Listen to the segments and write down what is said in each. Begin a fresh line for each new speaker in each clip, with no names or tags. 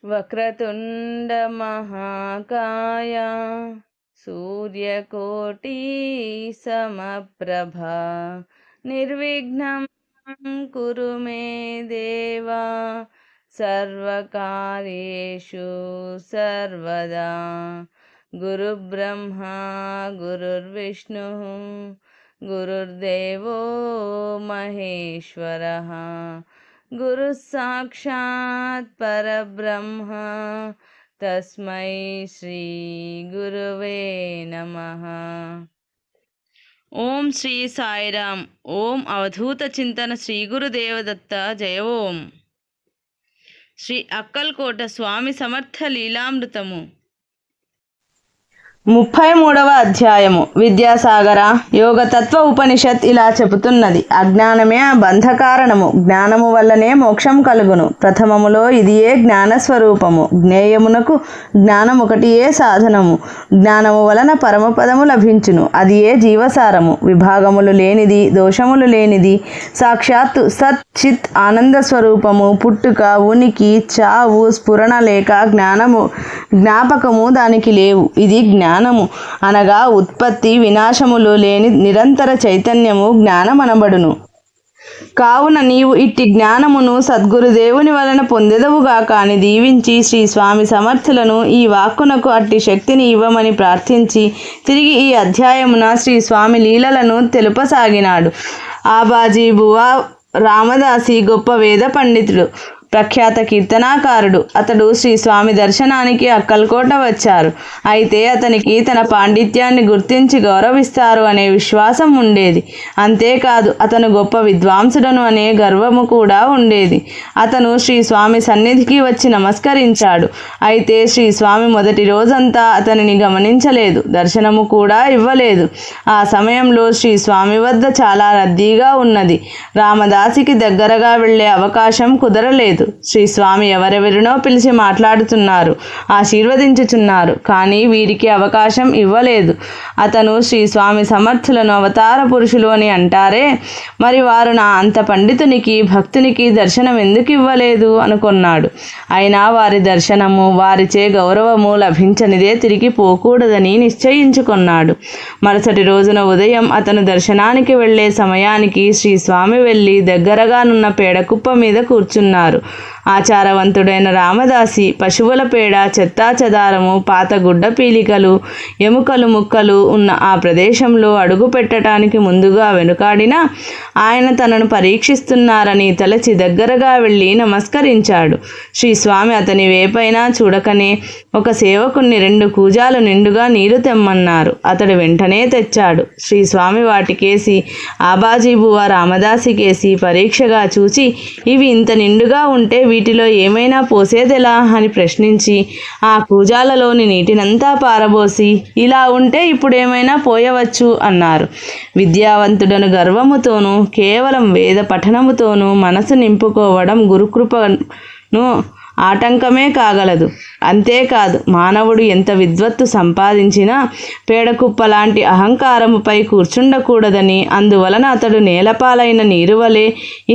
వక్రతుండ మహాకాయ సూర్యకోటి సమప్రభ నిర్విఘ్నం కురు మే దేవా సర్వకార్యేషు సర్వదా. గురుబ్రహ్మా గురుర్విష్ణు గురుర్దేవో మహేశ్వరః గురు సాక్షాత్ పరబ్రహ్మ తస్మై శ్రీ గురువే నమః. ఓం శ్రీ సాయిరామ్. ఓం అవధూత చింతన శ్రీ గురుదేవదత్త జయ. ఓం శ్రీ అక్కల్కోట స్వామి సమర్థ లీలామృతము. 33వ అధ్యాయము. విద్యాసాగర యోగతత్వ ఉపనిషత్ ఇలా చెబుతున్నది. అజ్ఞానమే బంధకారణము, జ్ఞానము వల్లనే మోక్షం కలుగును. ప్రథమములో ఇదియే జ్ఞానస్వరూపము. జ్ఞేయమునకు జ్ఞానమొకటియే సాధనము. జ్ఞానము వలన పరమపదము లభించును. అది ఏ జీవసారము. విభాగములు లేనిది, దోషములు లేనిది, సాక్షాత్తు సత్ చిత్ ఆనంద స్వరూపము. పుట్టుక, ఉనికి, చావు, స్ఫురణ లేక జ్ఞాపకము దానికి లేవు. ఇది జ్ఞానము అనగా ఉత్పత్తి వినాశములు లేని నిరంతర చైతన్యము జ్ఞానమనబడును. కావున నీవు ఇట్టి జ్ఞానమును సద్గురుదేవుని వలన పొందెదవుగాక అని దీవించి శ్రీ స్వామి సమర్థులను ఈ వాక్కునకు అట్టి శక్తిని ఇవ్వమని ప్రార్థించి తిరిగి ఈ అధ్యాయమున శ్రీ స్వామి లీలలను తెలుపసాగినాడు. ఆబాజీ బువా రామదాసి గొప్ప వేద పండితుడు, ప్రఖ్యాత కీర్తనాకారుడు. అతడు శ్రీ స్వామి దర్శనానికి అక్కల్కోట వచ్చారు. అయితే అతనికి తన పాండిత్యాన్ని గుర్తించి గౌరవిస్తారు అనే విశ్వాసం ఉండేది. అంతేకాదు అతను గొప్ప విద్వాంసుడను అనే గర్వము కూడా ఉండేది. అతను శ్రీ స్వామి సన్నిధికి వచ్చి నమస్కరించాడు. అయితే శ్రీ స్వామి మొదటి రోజంతా అతనిని గమనించలేదు, దర్శనము కూడా ఇవ్వలేదు. ఆ సమయంలో శ్రీ స్వామి వద్ద చాలా రద్దీగా ఉన్నది. రామదాసికి దగ్గరగా వెళ్ళే అవకాశం కుదరలేదు. శ్రీ స్వామి ఎవరెవరినో పిలిచి మాట్లాడుతున్నారు, ఆశీర్వదించుచున్నారు. కానీ వీరికి అవకాశం ఇవ్వలేదు. అతను శ్రీ స్వామి సమర్థులను అవతార పురుషులు అని అంటారే, మరి వారు నా అంత పండితునికి భక్తునికి దర్శనం ఎందుకు ఇవ్వలేదు అనుకున్నాడు. అయినా వారి దర్శనము, వారిచే గౌరవము లభించనిదే తిరిగి పోకూడదని నిశ్చయించుకున్నాడు. మరుసటి రోజున ఉదయం అతను దర్శనానికి వెళ్లే సమయానికి శ్రీ స్వామి వెళ్ళి దగ్గరగానున్న పేడకుప్ప మీద కూర్చున్నారు. ఆచారవంతుడైన రామదాసి పశువుల పేడ, చెత్తా చెదారము, పాత గుడ్డ పీలికలు, ఎముకలు ముక్కలు ఉన్న ఆ ప్రదేశంలో అడుగు పెట్టడానికి ముందుగా వెనుకాడినా ఆయన తనను పరీక్షిస్తున్నారని తలచి దగ్గరగా వెళ్ళి నమస్కరించాడు. శ్రీ స్వామి అతని వేపైనా చూడకనే ఒక సేవకుణ్ణి 2 కూజాలు నిండుగా నీరు తెమ్మన్నారు. అతడు వెంటనే తెచ్చాడు. శ్రీ స్వామి వాటికేసి ఆబాజీబువ రామదాసికేసి పరీక్షగా చూచి, ఇవి ఇంత నిండుగా ఉంటే వీటిలో ఏమైనా పోసేదెలా అని ప్రశ్నించి ఆ కూజాలలోని నీటినంతా పారబోసి, ఇలా ఉంటే ఇప్పుడేమైనా పోయవచ్చు అన్నారు. విద్యావంతుడను గర్వముతోనూ కేవలం వేద పఠనముతోనూ మనసు నింపుకోవడం గురుకృపను ఆటంకమే కాగలదు. అంతేకాదు మానవుడు ఎంత విద్వత్తు సంపాదించినా పేడకుప్ప లాంటి అహంకారముపై కూర్చుండకూడదని, అందువలన అతడు నేలపాలైన నీరువలే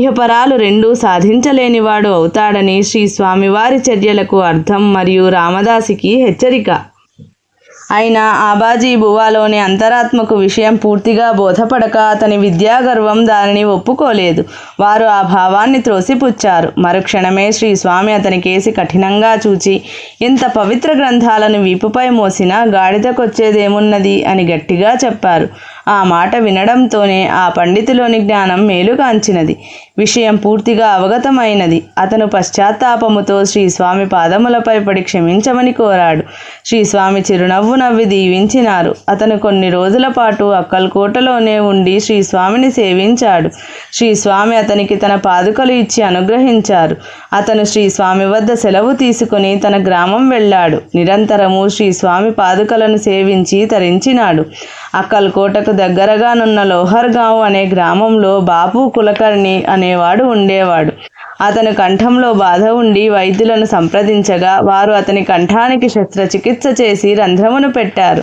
ఇహపరాలు రెండూ సాధించలేనివాడు అవుతాడని శ్రీ స్వామివారి చర్యలకు అర్థం మరియు రామదాసికి హెచ్చరిక. అయినా ఆబాజీ బువాలోని అంతరాత్మకు విషయం పూర్తిగా బోధపడక అతని విద్యాగర్వం దానిని ఒప్పుకోలేదు. వారు ఆ భావాన్ని త్రోసిపుచ్చారు. మరుక్షణమే శ్రీ స్వామి అతని కేసి కఠినంగా చూచి, ఇంత పవిత్ర గ్రంథాలను వీపుపై మోసినా గాడిదకొచ్చేదేమున్నది అని గట్టిగా చెప్పారు. ఆ మాట వినడంతోనే ఆ పండితులోని జ్ఞానం మేలుగాంచినది. విషయం పూర్తిగా అవగతమైనది. అతను పశ్చాత్తాపముతో శ్రీ స్వామి పాదములపై పడి క్షమించమని కోరాడు. శ్రీ స్వామి చిరునవ్వు నవ్వి దీవించినారు. అతను కొన్ని రోజుల పాటు అక్కల్కోటలోనే ఉండి శ్రీ స్వామిని సేవించాడు. శ్రీ స్వామి అతనికి తన పాదుకలు ఇచ్చి అనుగ్రహించారు. అతను శ్రీ స్వామి వద్ద సెలవు తీసుకుని తన గ్రామం వెళ్ళాడు. నిరంతరము శ్రీ స్వామి పాదుకలను సేవించి తరించినాడు. అక్కల్కోటకు దగ్గరగానున్న లోహర్గావ్ అనే గ్రామంలో బాపు కులకర్ణి అనేవాడు ఉండేవాడు. అతను కంఠంలో బాధ ఉండి వైద్యులను సంప్రదించగా వారు అతని కంఠానికి శస్త్రచికిత్స చేసి రంధ్రమును పెట్టారు.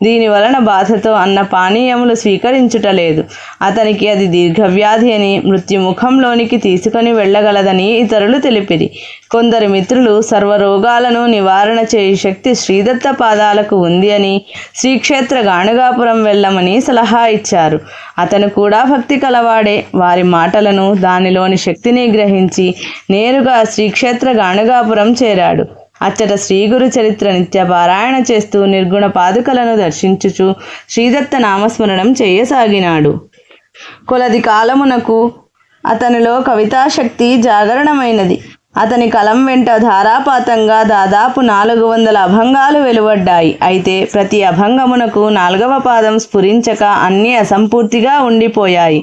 దీని వలన బాధతో అన్న పానీయములు స్వీకరించుటలేదు. అతనికి అది దీర్ఘవ్యాధి అని, మృత్యుముఖంలోనికి తీసుకొని వెళ్ళగలదని ఇతరులు తెలిపిరి. కొందరు మిత్రులు సర్వరోగాలను నివారణ చేయు శక్తి శ్రీదత్త పాదాలకు ఉంది అని, శ్రీక్షేత్ర గాణగాపురం వెళ్ళమని సలహా ఇచ్చారు. అతను కూడా భక్తి కలవాడే. వారి మాటలను, దానిలోని శక్తిని గ్రహించి నేరుగా శ్రీక్షేత్ర గాణగాపురం చేరాడు. అచ్చట శ్రీగురు చరిత్ర నిత్య పారాయణ చేస్తూ నిర్గుణ పాదుకలను దర్శించుచు శ్రీదత్త నామస్మరణం చేయసాగినాడు. కొలది కాలమునకు అతనిలో కవితాశక్తి జాగరణమైనది. అతని కలం వెంట ధారాపాతంగా దాదాపు 400 అభంగాలు వెలువడ్డాయి. అయితే ప్రతి అభంగమునకు 4వ పాదం స్ఫురించక అన్నీ అసంపూర్తిగా ఉండిపోయాయి.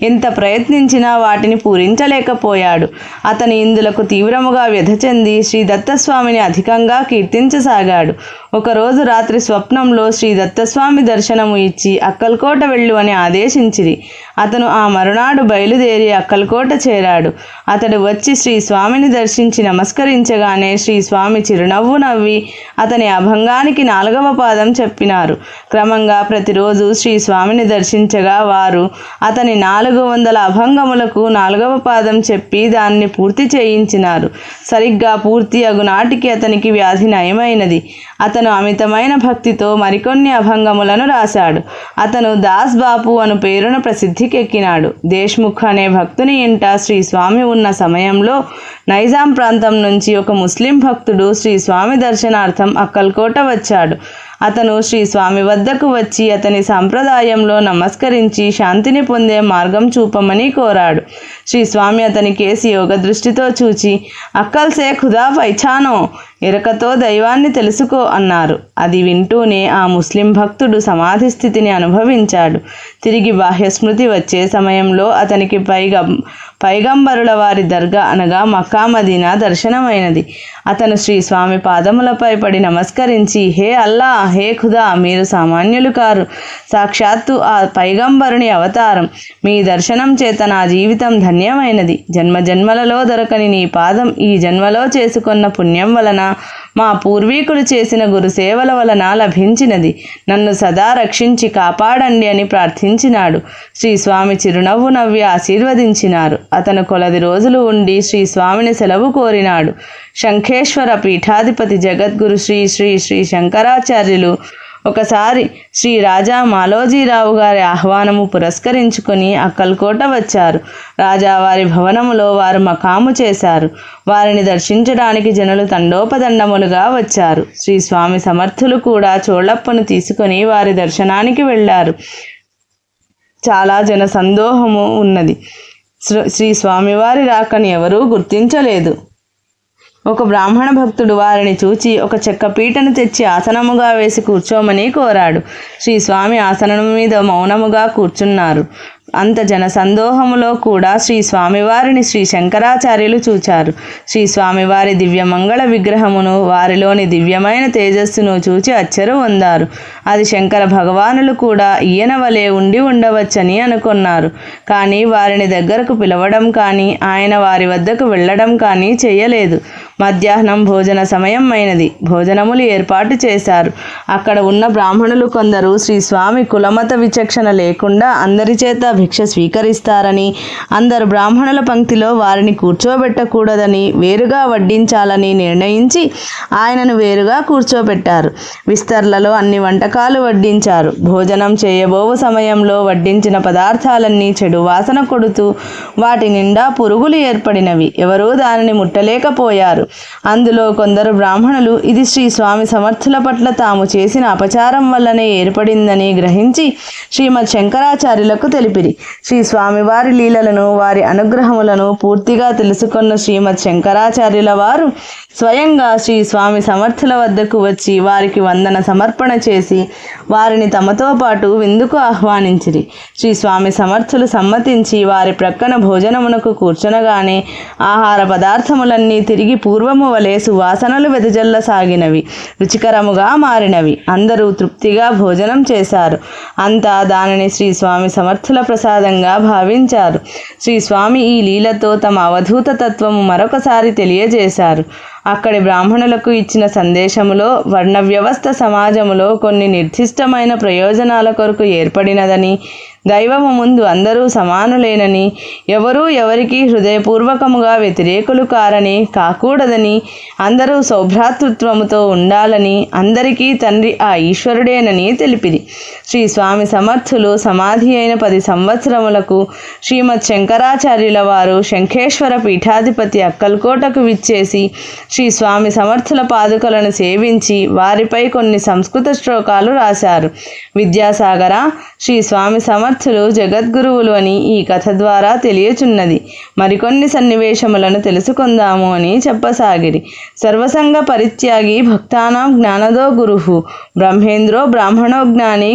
ఎంత ప్రయత్నించినా వాటిని పూరించలేకపోయాడు. అతని ఇందులకు తీవ్రముగా వ్యధ చెంది శ్రీ దత్తస్వామిని అధికంగా కీర్తించసాగాడు. ఒకరోజు రాత్రి స్వప్నంలో శ్రీ దత్తస్వామి దర్శనము ఇచ్చి అక్కల్కోట వెళ్ళు అని ఆదేశించిరి. అతను ఆ మరునాడు బయలుదేరి అక్కల్కోట చేరాడు. అతడు వచ్చి శ్రీ స్వామిని దర్శించి నమస్కరించగానే శ్రీ స్వామి చిరునవ్వు నవ్వి అతని అభంగానికి 4వ పాదం చెప్పినారు. క్రమంగా ప్రతిరోజు శ్రీ స్వామిని దర్శించగా వారు అతని 400 అభంగములకు 4వ పాదం చెప్పి దాన్ని పూర్తి చేయించినారు. సరిగ్గా పూర్తి అగునాటికి అతనికి వ్యాధి నయమైనది. అతను అమితమైన భక్తితో మరికొన్ని అభంగములను రాశాడు. అతను దాస్ బాపు అను పేరున ప్రసిద్ధికెక్కినాడు. దేశ్ముఖ్ అనే భక్తుని ఇంట శ్రీ స్వామి ఉన్న సమయంలో నైజాం ప్రాంతం నుంచి ఒక ముస్లిం భక్తుడు శ్రీ స్వామి దర్శనార్థం అక్కల్కోట వచ్చాడు. అతను శ్రీ స్వామి వద్దకు వచ్చి అతని సంప్రదాయంలో నమస్కరించి శాంతిని పొందే మార్గం చూపమని కోరాడు. శ్రీ స్వామి అతని కేసి యోగ దృష్టితో చూచి అక్కల్సే ఖుదా పైచానో, ఎరకతో దైవాన్ని తెలుసుకో అన్నారు. అది వింటూనే ఆ ముస్లిం భక్తుడు సమాధి స్థితిని అనుభవించాడు. తిరిగి బాహ్యస్మృతి వచ్చే సమయంలో అతనికి పైగంబరుల వారి దర్గా అనగా మక్కా మదీనా దర్శనమైనది. అతను శ్రీ స్వామి పాదములపై పడి నమస్కరించి, హే అల్లా, హే ఖుదా, మీరు సామాన్యులు కారు, సాక్షాత్తు ఆ పైగంబరుని అవతారం. మీ దర్శనం చేత నా జీవితం ధన్యమైనది. జన్మజన్మలలో దొరకని నీ పాదం ఈ జన్మలో చేసుకున్న పుణ్యం వలన, మా పూర్వీకులు చేసిన గురుసేవల వలన లభించినది. నన్ను సదా రక్షించి కాపాడండి అని ప్రార్థించినాడు. శ్రీ స్వామి చిరునవ్వు నవ్వి ఆశీర్వదించినారు. అతను కొలది రోజులు ఉండి శ్రీ స్వామిని సెలవు కోరినాడు. శంఖేశ్వర పీఠాధిపతి జగద్గురు శ్రీ శ్రీ శ్రీ శంకరాచార్యులు ఒకసారి శ్రీ రాజా మాలోజీరావు గారి ఆహ్వానము పురస్కరించుకొని అక్కల్కోట వచ్చారు. రాజావారి భవనములో వారు మకాము చేశారు. వారిని దర్శించడానికి జనులు తండోపతండములుగా వచ్చారు. శ్రీ స్వామి సమర్థులు కూడా చోళప్పను తీసుకొని వారి దర్శనానికి వెళ్ళారు. చాలా జన సందోహము ఉన్నది. శ్రీ స్వామివారి రాకని ఎవరూ గుర్తించలేదు. ఒక బ్రాహ్మణ భక్తుడు వారిని చూచి ఒక చెక్క పీటను తెచ్చి ఆసనముగా వేసి కూర్చోమని కోరాడు. శ్రీ స్వామి ఆసనం మీద మౌనముగా కూర్చున్నారు. అంత జన సందోహములో కూడా శ్రీ స్వామివారిని శ్రీ శంకరాచార్యులు చూచారు. శ్రీ స్వామివారి దివ్యమంగళ విగ్రహమును, వారిలోని దివ్యమైన తేజస్సును చూచి అచ్చరు పొందారు. అది శంకర భగవానులు కూడా ఈయన వలె ఉండి ఉండవచ్చని అనుకున్నారు. కానీ వారిని దగ్గరకు పిలవడం కానీ ఆయన వారి వద్దకు వెళ్ళడం కానీ చేయలేదు. మధ్యాహ్నం భోజన సమయం అయినది. భోజనములు ఏర్పాటు చేశారు. అక్కడ ఉన్న బ్రాహ్మణులు కొందరు శ్రీ స్వామి కులమత విచక్షణ లేకుండా అందరి చేత భిక్ష స్వీకరిస్తారని, అందరు బ్రాహ్మణుల పంక్తిలో వారిని కూర్చోబెట్టకూడదని, వేరుగా వడ్డించాలని నిర్ణయించి ఆయనను వేరుగా కూర్చోబెట్టారు. విస్తర్లలో అన్ని వంటకాలు వడ్డించారు. భోజనం చేయబోవు సమయంలో వడ్డించిన పదార్థాలన్నీ చెడు వాసన కొడుతూ వాటి నిండా పురుగులు ఏర్పడినవి. ఎవరూ దానిని ముట్టలేకపోయారు. అందులో కొందరు బ్రాహ్మణులు ఇది శ్రీ స్వామి సమర్థుల పట్ల తాము చేసిన అపచారం వల్లనే ఏర్పడిందని గ్రహించి శ్రీమద్ శంకరాచార్యులకు తెలిపిరి. శ్రీ స్వామివారి లీలలను, వారి అనుగ్రహములను పూర్తిగా తెలుసుకున్న శ్రీమద్ శంకరాచార్యుల వారు స్వయంగా శ్రీ స్వామి సమర్థుల వద్దకు వచ్చి వారికి వందన సమర్పణ చేసి వారిని తమతో పాటు విందుకు ఆహ్వానించిరి. శ్రీ స్వామి సమర్థులు సమ్మతించి వారి ప్రక్కన భోజనమునకు కూర్చునగానే ఆహార పదార్థములన్నీ తిరిగి పూర్వము వలె సువాసనలు వెదజల్లసాగినవి, రుచికరముగా మారినవి. అందరూ తృప్తిగా భోజనం చేశారు. అంతా దానిని శ్రీ స్వామి సమర్థుల ప్రసాదంగా భావించారు. శ్రీ స్వామి ఈ లీలతో తమ అవధూత తత్వము మరొకసారి తెలియజేశారు. అక్కడి బ్రాహ్మణులకు ఇచ్చిన సందేశములో వర్ణ వ్యవస్థ సమాజములో కొన్ని నిర్దిష్టమైన ప్రయోజనాల కొరకు ఏర్పడినదని, దైవము ముందు అందరూ సమానులేనని, ఎవరూ ఎవరికి హృదయపూర్వకముగా వ్యతిరేకులు కాకూడదని, అందరూ సౌభ్రాతృత్వముతో ఉండాలని, అందరికీ తండ్రి ఆ ఈశ్వరుడేనని తెలిపిది. శ్రీ స్వామి సమర్థులు సమాధి అయిన 10 సంవత్సరములకు శ్రీమద్ శంకరాచార్యుల వారు శంఖేశ్వర పీఠాధిపతి అక్కల్కోటకు విచ్చేసి శ్రీ స్వామి సమర్థుల పాదుకలను సేవించి వారిపై కొన్ని సంస్కృత శ్లోకాలు రాశారు. విద్యాసాగర, శ్రీ స్వామి సమర్థులు జగద్గురువులు అని ఈ కథ ద్వారా తెలియచున్నది. మరికొన్ని సన్నివేశములను తెలుసుకుందాము అని చెప్పసాగిరి. సర్వసంగ పరిత్యాగి భక్తానాం జ్ఞానదో గురుః, బ్రహ్మేంద్రో బ్రాహ్మణో జ్ఞాని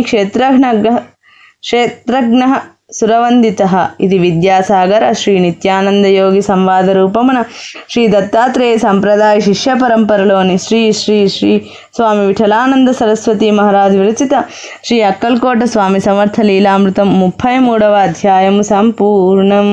క్షేత్రజ్ఞ సురవందితః. ఇది విద్యాసాగర శ్రీ నిత్యానందయోగి సంవాద రూపమున శ్రీ దత్తాత్రేయ సంప్రదాయ శిష్య పరంపరలోని శ్రీ శ్రీ శ్రీ స్వామి విఠలానంద సరస్వతి మహారాజు విరచిత శ్రీ అక్కల్కోట స్వామి సమర్థ లీలామృతం 33వ అధ్యాయము సంపూర్ణం.